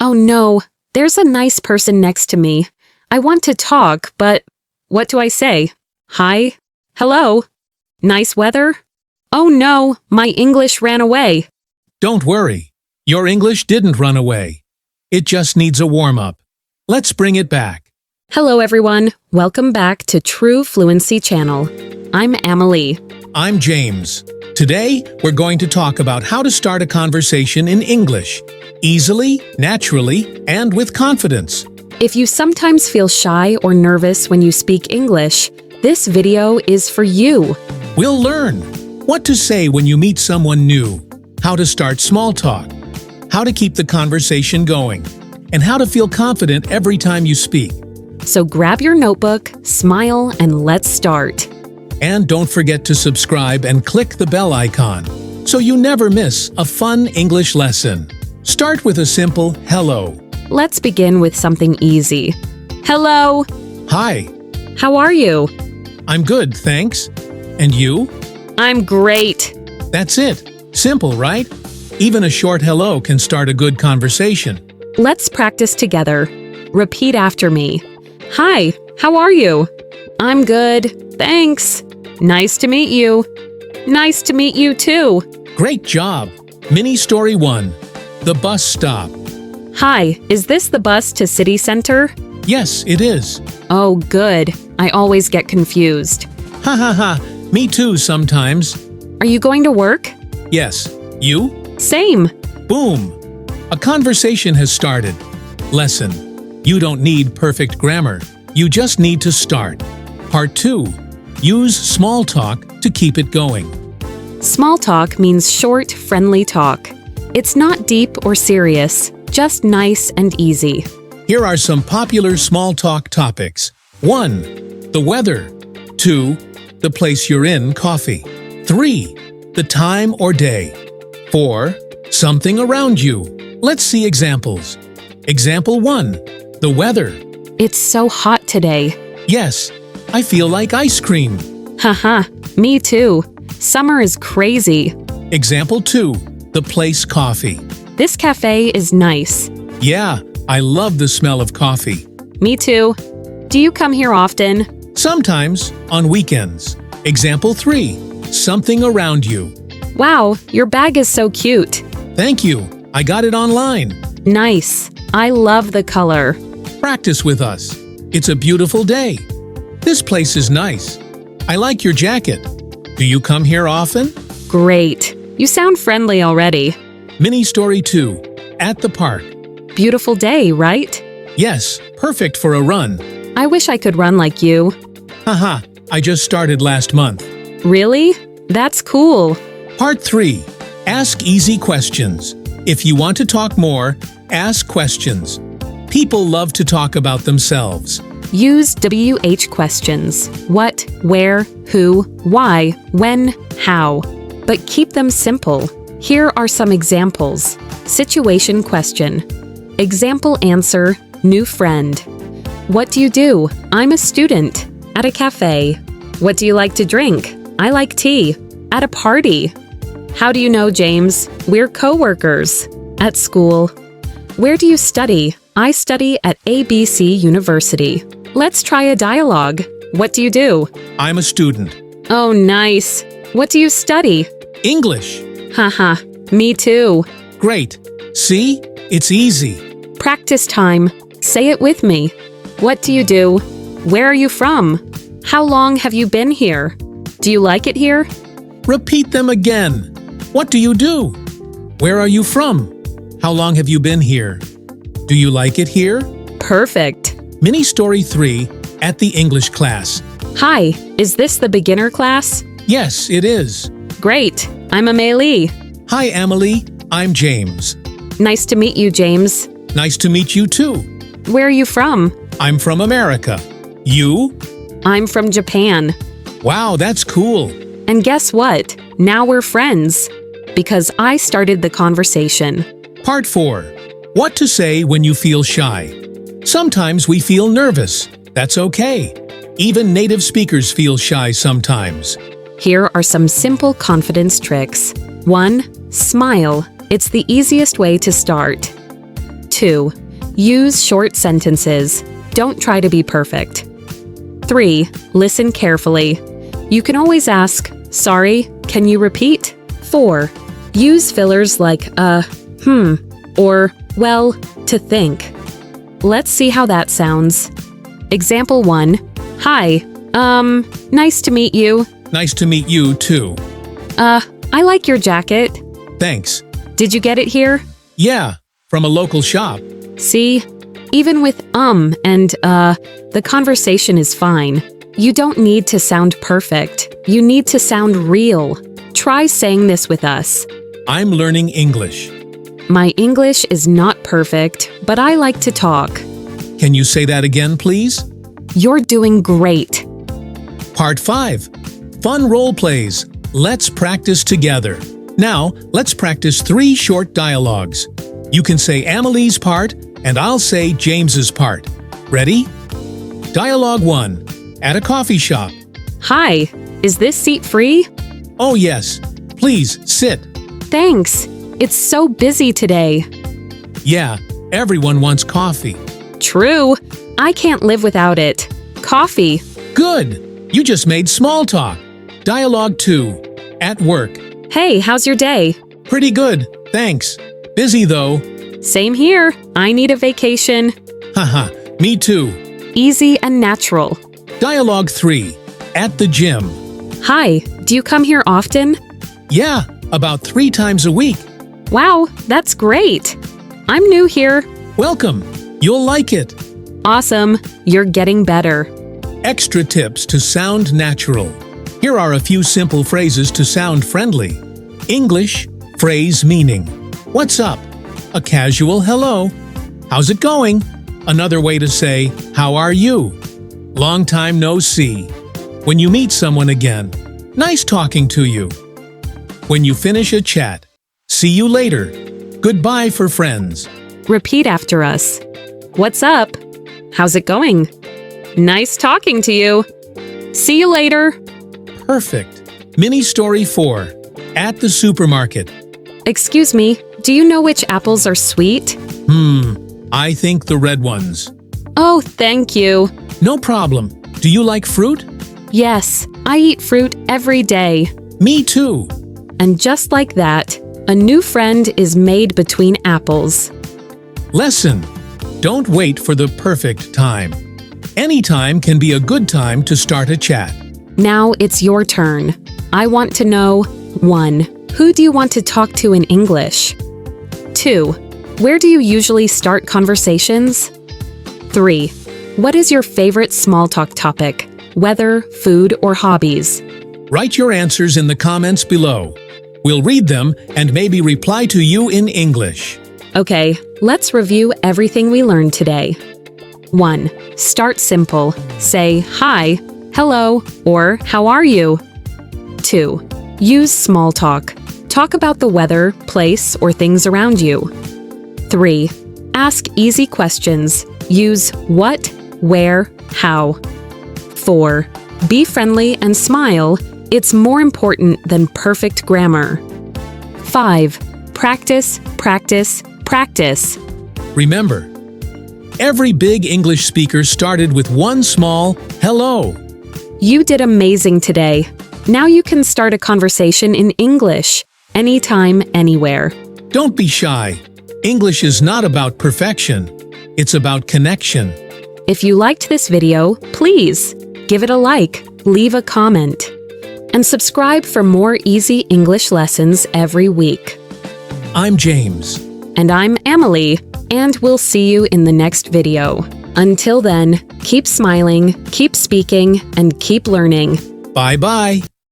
Oh no, there's a nice person next to me. I want to talk, but what do I say? Hi? Hello? Nice weather? Oh no, my English ran away. Don't worry. Your English didn't run away. It just needs a warm-up. Let's bring it back. Hello everyone, welcome back to True Fluency Channel. I'm Amelie. I'm James. Today, we're going to talk about how to start a conversation in English, easily, naturally, and with confidence. If you sometimes feel shy or nervous when you speak English, this video is for you. We'll learn what to say when you meet someone new, how to start small talk, how to keep the conversation going, and how to feel confident every time you speak. So grab your notebook, smile, and let's start. And don't forget to subscribe and click the bell icon so you never miss a fun English lesson. Start with a simple hello. Let's begin with something easy. Hello. Hi. How are you? I'm good, thanks. And you? I'm great. That's it. Simple, right? Even a short hello can start a good conversation. Let's practice together. Repeat after me. Hi, how are you? I'm good, thanks. Nice to meet you. Nice to meet you too. Great job. Mini story 1. The bus stop. Hi, is this the bus to City Center? Yes, it is. Oh, good. I always get confused. Ha ha ha. Me too sometimes. Are you going to work? Yes. You? Same. Boom. A conversation has started. Lesson. You don't need perfect grammar. You just need to start. Part 2. Use small talk to keep it going. Small talk means short, friendly talk. It's not deep or serious, just nice and easy. Here are some popular small talk topics. 1. The weather. 2. The place you're in, coffee. 3. The time or day. 4. Something around you. Let's see examples. Example 1. The weather. It's so hot today. Yes, I feel like ice cream. Haha, me too. Summer is crazy. Example 2. The place, coffee. This cafe is nice. Yeah, I love the smell of coffee. Me too. Do you come here often? Sometimes, on weekends. Example 3. Something around you. Wow, your bag is so cute. Thank you. I got it online. Nice. I love the color. Practice with us. It's a beautiful day. This place is nice. I like your jacket. Do you come here often? Great. You sound friendly already. Mini story 2. At the park. Beautiful day, right? Yes, perfect for a run. I wish I could run like you. Haha, I just started last month. Really? That's cool. Part 3. Ask easy questions. If you want to talk more, ask questions. People love to talk about themselves. Use WH questions. What, where, who, why, when, how. But keep them simple. Here are some examples. Situation question. Example answer, new friend. What do you do? I'm a student. At a cafe. What do you like to drink? I like tea. At a party. How do you know James? We're co-workers. At school. Where do you study? I study at ABC University. Let's try a dialogue. What do you do? I'm a student. Oh, nice. What do you study? English. Haha, me too. Great. See? It's easy. Practice time. Say it with me. What do you do? Where are you from? How long have you been here? Do you like it here? Repeat them again. What do you do? Where are you from? How long have you been here? Do you like it here? Perfect. Mini story 3. At the English class. Hi, is this the beginner class? Yes, it is. Great. I'm Amelie. Hi, Amelie. I'm James. Nice to meet you, James. Nice to meet you too. Where are you from? I'm from America. You? I'm from Japan. Wow, that's cool. And guess what? Now we're friends. Because I started the conversation. Part 4. What to say when you feel shy. Sometimes we feel nervous. That's okay. Even native speakers feel shy sometimes. Here are some simple confidence tricks. 1. Smile. It's the easiest way to start. 2. Use short sentences. Don't try to be perfect. 3. Listen carefully. You can always ask, "Sorry, can you repeat?" 4. Use fillers like or "well" to think. Let's see how that sounds. Example 1. Hi, nice to meet you. Nice to meet you, too. I like your jacket. Thanks. Did you get it here? Yeah, from a local shop. See? Even with and the conversation is fine. You don't need to sound perfect. You need to sound real. Try saying this with us. I'm learning English. My English is not perfect, but I like to talk. Can you say that again, please? You're doing great. Part 5. Fun role plays. Let's practice together. Now, let's practice 3 short dialogues. You can say Amelie's part, and I'll say James's part. Ready? Dialogue 1. At a coffee shop. Hi, is this seat free? Oh yes, please sit. Thanks. It's so busy today. Yeah, everyone wants coffee. True. I can't live without it. Coffee. Good! You just made small talk. Dialogue 2. At work. Hey, how's your day? Pretty good, thanks. Busy though. Same here. I need a vacation. Haha, me too. Easy and natural. Dialogue 3. At the gym. Hi, do you come here often? Yeah, about 3 times a week. Wow, that's great. I'm new here. Welcome. You'll like it. Awesome. You're getting better. Extra tips to sound natural. Here are a few simple phrases to sound friendly. English, phrase meaning. What's up? A casual hello. How's it going? Another way to say, how are you? Long time no see. When you meet someone again, nice talking to you. When you finish a chat, see you later. Goodbye for friends. Repeat after us. What's up? How's it going? Nice talking to you. See you later. Perfect. Mini story 4. At the supermarket. Excuse me, do you know which apples are sweet? I think the red ones. Oh, thank you. No problem. Do you like fruit? Yes, I eat fruit every day. Me too. And just like that, a new friend is made between apples. Lesson. Don't wait for the perfect time. Any time can be a good time to start a chat. Now it's your turn. I want to know 1. Who do you want to talk to in English? 2. Where do you usually start conversations? 3. What is your favorite small talk topic? Weather, food, or hobbies? Write your answers in the comments below. We'll read them and maybe reply to you in English. Okay, let's review everything we learned today. 1. Start simple. Say hi, hello, or how are you? 2. Use small talk. Talk about the weather, place, or things around you. 3. Ask easy questions. Use what, where, how. 4. Be friendly and smile. It's more important than perfect grammar. 5. Practice, practice, practice. Remember, every big English speaker started with one small hello. You did amazing today. Now you can start a conversation in English, anytime, anywhere. Don't be shy. English is not about perfection. It's about connection. If you liked this video, please give it a like, leave a comment, and subscribe for more easy English lessons every week. I'm James. And I'm Amelie, and we'll see you in the next video. Until then, keep smiling, keep speaking, and keep learning. Bye-bye.